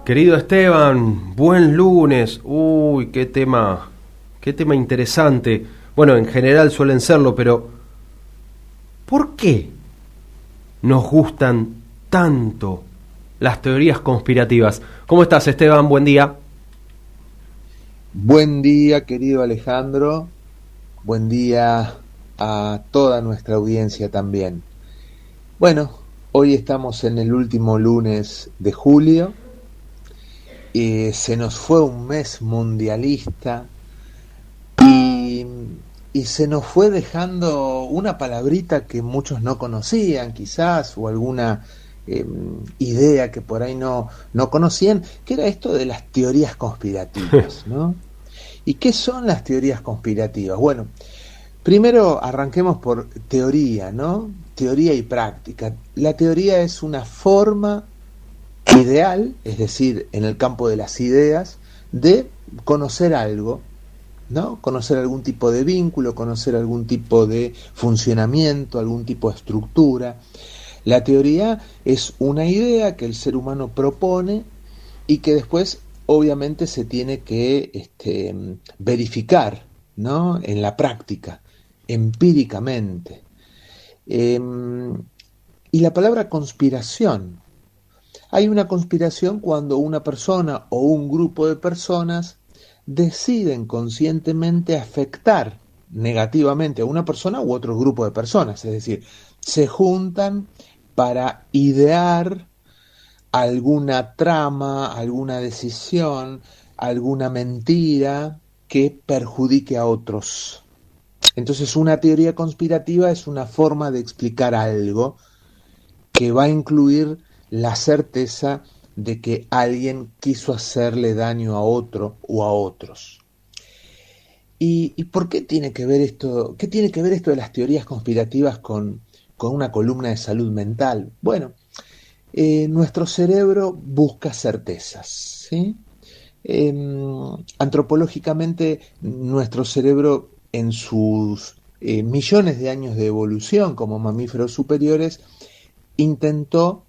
Querido Esteban, buen lunes. Uy, qué tema interesante. Bueno, en general suelen serlo, pero ¿por qué nos gustan tanto las teorías conspirativas? ¿Cómo estás, Esteban? Buen día. Buen día, querido Alejandro. Buen día a toda nuestra audiencia también. Bueno, hoy estamos en el último lunes de julio y se nos fue un mes mundialista y, y se nos fue dejando una palabrita que muchos no conocían quizás o alguna idea que por ahí no conocían, que era esto de las teorías conspirativas, ¿no? ¿Y qué son las teorías conspirativas? Bueno, primero arranquemos por teoría, ¿no? Teoría y práctica. La teoría es una forma ideal, es decir, en el campo de las ideas, de conocer algo, ¿no? Conocer algún tipo de vínculo, conocer algún tipo de funcionamiento, algún tipo de estructura. La teoría es una idea que el ser humano propone y que después obviamente se tiene que verificar, ¿no? En la práctica, empíricamente. Eh, y la palabra conspiración. Hay una conspiración cuando una persona o un grupo de personas deciden conscientemente afectar negativamente a una persona u otro grupo de personas, es decir, se juntan para idear alguna trama, alguna decisión, alguna mentira que perjudique a otros. Entonces, una teoría conspirativa es una forma de explicar algo que va a incluir la certeza de que alguien quiso hacerle daño a otro o a otros. ¿Y por qué tiene que ver esto? ¿Qué tiene que ver esto de las teorías conspirativas con una columna de salud mental? Bueno, nuestro cerebro busca certezas, ¿sí? Eh, Antropológicamente, nuestro cerebro en sus millones de años de evolución como mamíferos superiores intentó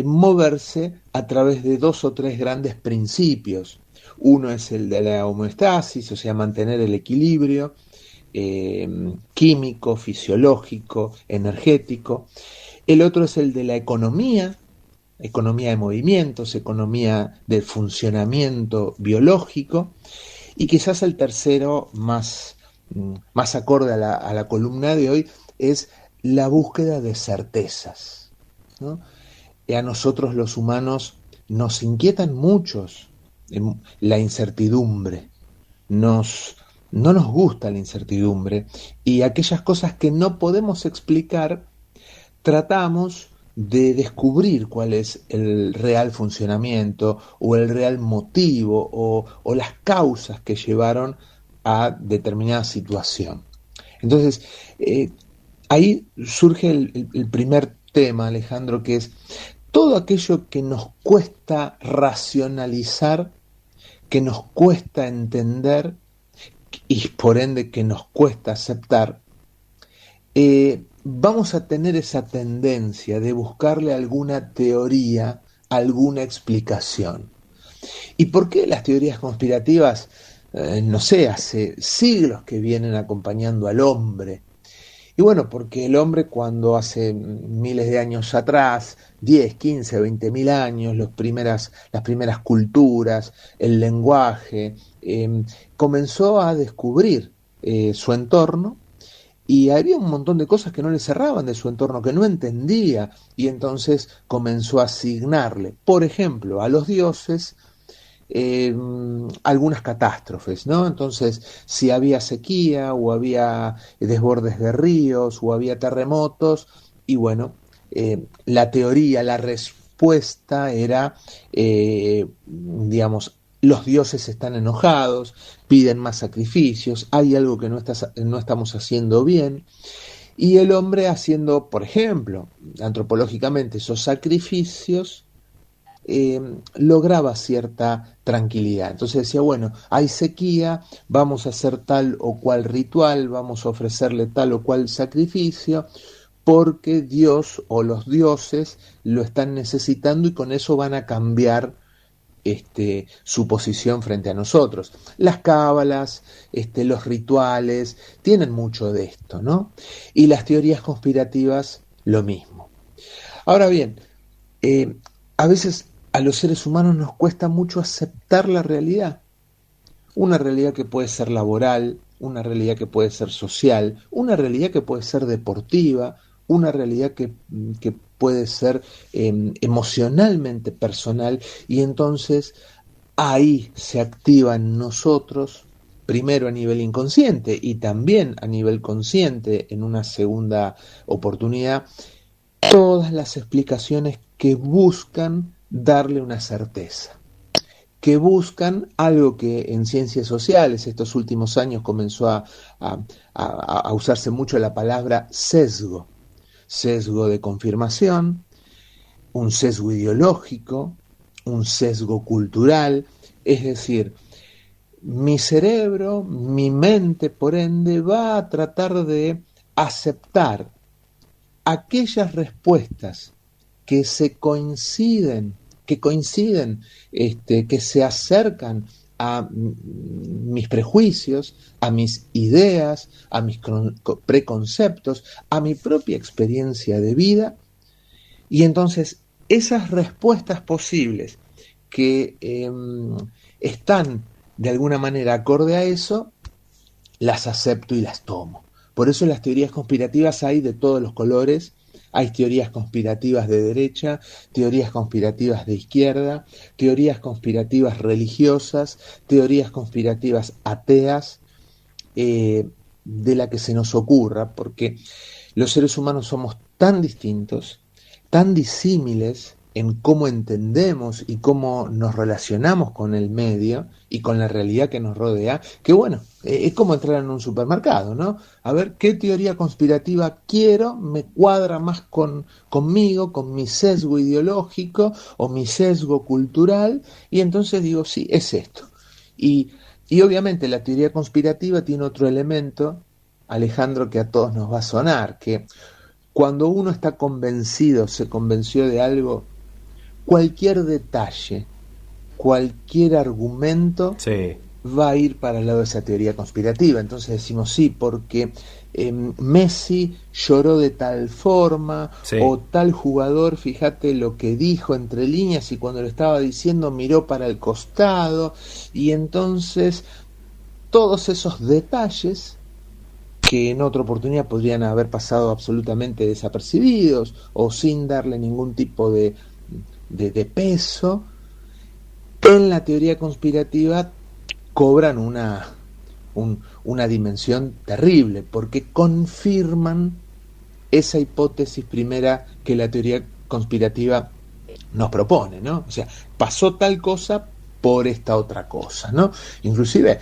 moverse a través de dos o tres grandes principios. Uno es el de la homeostasis, o sea, mantener el equilibrio químico, fisiológico, energético. El otro es el de la economía de movimientos, economía del funcionamiento biológico, y quizás el tercero, más acorde a la columna de hoy, es la búsqueda de certezas, ¿no? Y a nosotros los humanos nos inquietan muchos la incertidumbre, nos, no nos gusta la incertidumbre y aquellas cosas que no podemos explicar tratamos de descubrir cuál es el real funcionamiento o el real motivo o las causas que llevaron a determinada situación. Entonces, ahí surge el primer tema, Alejandro, que es todo aquello que nos cuesta racionalizar, que nos cuesta entender y por ende que nos cuesta aceptar, vamos a tener esa tendencia de buscarle alguna teoría, alguna explicación. ¿Y por qué las teorías conspirativas, no sé, hace siglos que vienen acompañando al hombre? Y bueno, porque el hombre cuando hace miles de años atrás, 10, 15, 20 mil años, las primeras culturas, el lenguaje, comenzó a descubrir su entorno y había un montón de cosas que no le cerraban de su entorno, que no entendía, y entonces comenzó a asignarle, por ejemplo, a los dioses algunas catástrofes, ¿no? Entonces, si había sequía o había desbordes de ríos o había terremotos, y bueno, la teoría, la respuesta era, digamos, los dioses están enojados, piden más sacrificios, hay algo que no estamos haciendo bien, y el hombre haciendo, por ejemplo, antropológicamente esos sacrificios, lograba cierta tranquilidad. Entonces decía, bueno, hay sequía, vamos a hacer tal o cual ritual, vamos a ofrecerle tal o cual sacrificio, porque Dios o los dioses lo están necesitando y con eso van a cambiar su posición frente a nosotros. Las cábalas, los rituales, tienen mucho de esto, ¿no? Y las teorías conspirativas, lo mismo. Ahora bien, a veces a los seres humanos nos cuesta mucho aceptar la realidad. Una realidad que puede ser laboral, una realidad que puede ser social, una realidad que puede ser deportiva, una realidad que puede ser emocionalmente personal, y entonces ahí se activa en nosotros, primero a nivel inconsciente y también a nivel consciente en una segunda oportunidad, todas las explicaciones que buscan darle una certeza, que buscan algo que en ciencias sociales estos últimos años comenzó a usarse mucho la palabra sesgo, sesgo de confirmación, un sesgo ideológico, un sesgo cultural, es decir, mi cerebro, mi mente, por ende, va a tratar de aceptar aquellas respuestas que coinciden, que se acercan a mis prejuicios, a mis ideas, a mis preconceptos, a mi propia experiencia de vida, y entonces esas respuestas posibles que están de alguna manera acorde a eso, las acepto y las tomo. Por eso las teorías conspirativas hay de todos los colores. Hay teorías conspirativas de derecha, teorías conspirativas de izquierda, teorías conspirativas religiosas, teorías conspirativas ateas, de la que se nos ocurra, porque los seres humanos somos tan distintos, tan disímiles en cómo entendemos y cómo nos relacionamos con el medio y con la realidad que nos rodea, que bueno, es como entrar en un supermercado, ¿no? A ver qué teoría conspirativa quiero, me cuadra más conmigo, con mi sesgo ideológico o mi sesgo cultural, y entonces digo, sí, es esto. Y obviamente la teoría conspirativa tiene otro elemento, Alejandro, que a todos nos va a sonar, que cuando uno está convencido, se convenció de algo, cualquier detalle, cualquier argumento Sí, va a ir para el lado de esa teoría conspirativa. Entonces decimos sí, porque Messi lloró de tal forma, sí. o tal jugador, fíjate lo que dijo entre líneas y cuando lo estaba diciendo miró para el costado, y entonces todos esos detalles que en otra oportunidad podrían haber pasado absolutamente desapercibidos o sin darle ningún tipo de peso, en la teoría conspirativa cobran una dimensión terrible, porque confirman esa hipótesis primera que la teoría conspirativa nos propone, ¿no? O sea, pasó tal cosa por esta otra cosa, ¿no? Inclusive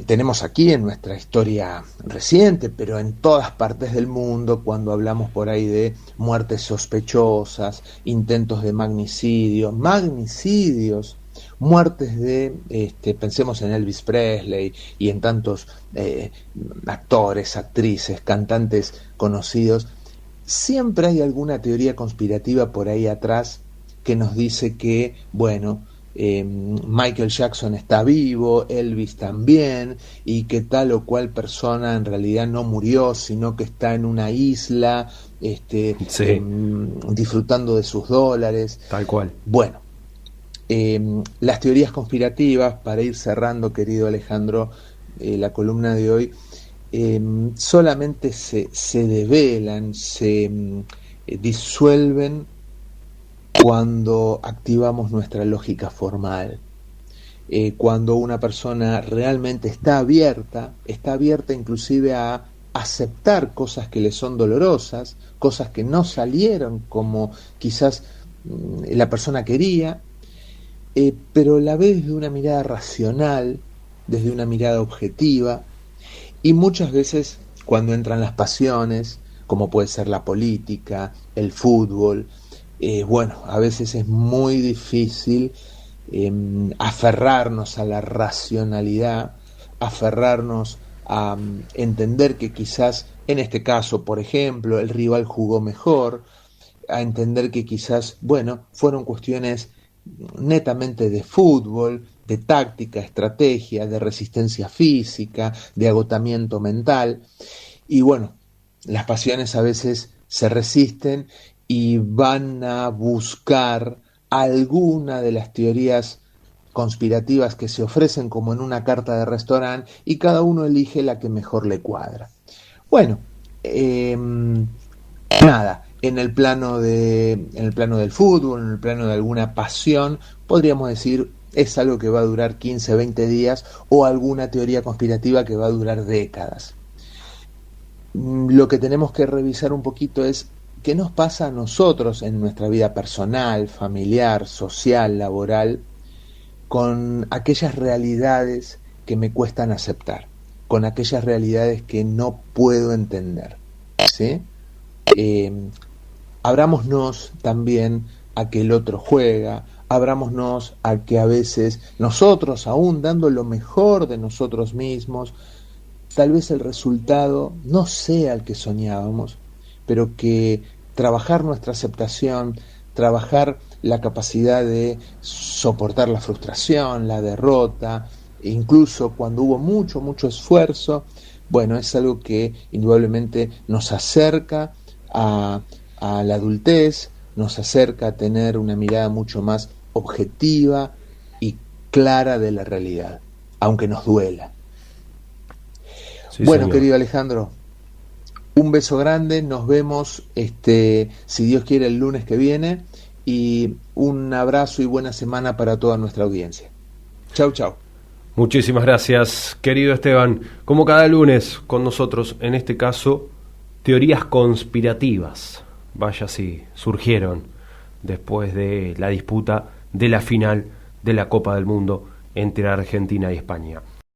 tenemos aquí en nuestra historia reciente, pero en todas partes del mundo, cuando hablamos por ahí de muertes sospechosas, intentos de magnicidios, muertes pensemos en Elvis Presley y en tantos actores, actrices, cantantes conocidos, siempre hay alguna teoría conspirativa por ahí atrás que nos dice que, bueno, Michael Jackson está vivo, Elvis también, y que tal o cual persona en realidad no murió, sino que está en una isla, Sí, disfrutando de sus dólares. tal cual. Bueno, las teorías conspirativas, para ir cerrando, querido Alejandro, la columna de hoy, solamente se develan, se disuelven cuando activamos nuestra lógica formal, cuando una persona realmente está abierta inclusive a aceptar cosas que le son dolorosas, cosas que no salieron como quizás la persona quería, pero la ve desde una mirada racional, desde una mirada objetiva, y muchas veces cuando entran las pasiones, como puede ser la política, el fútbol, bueno, a veces es muy difícil aferrarnos a la racionalidad, aferrarnos a entender que quizás en este caso, por ejemplo, el rival jugó mejor, a entender que quizás, bueno, fueron cuestiones netamente de fútbol, de táctica, estrategia, de resistencia física, de agotamiento mental. Y bueno, las pasiones a veces se resisten y van a buscar alguna de las teorías conspirativas que se ofrecen como en una carta de restaurante y cada uno elige la que mejor le cuadra. Bueno, nada, en el plano del fútbol, en el plano de alguna pasión, podríamos decir es algo que va a durar 15, 20 días o alguna teoría conspirativa que va a durar décadas. Lo que tenemos que revisar un poquito es qué nos pasa a nosotros en nuestra vida personal, familiar, social, laboral, con aquellas realidades que me cuestan aceptar, con aquellas realidades que no puedo entender, ¿sí? Eh, Abrámonos también a que el otro juega, abrámonos a que a veces nosotros, aún dando lo mejor de nosotros mismos, tal vez el resultado no sea el que soñábamos, pero que trabajar nuestra aceptación, trabajar la capacidad de soportar la frustración, la derrota, e incluso cuando hubo mucho, mucho esfuerzo, bueno, es algo que indudablemente nos acerca a, a la adultez, nos acerca a tener una mirada mucho más objetiva y clara de la realidad, aunque nos duela. Sí, Bueno, señor. querido Alejandro, un beso grande, nos vemos, si Dios quiere, el lunes que viene, y un abrazo y buena semana para toda nuestra audiencia. Chau, chau. Muchísimas gracias, querido Esteban. Como cada lunes con nosotros, en este caso, teorías conspirativas. Vaya si surgieron después de la disputa de la final de la Copa del Mundo entre Argentina y España.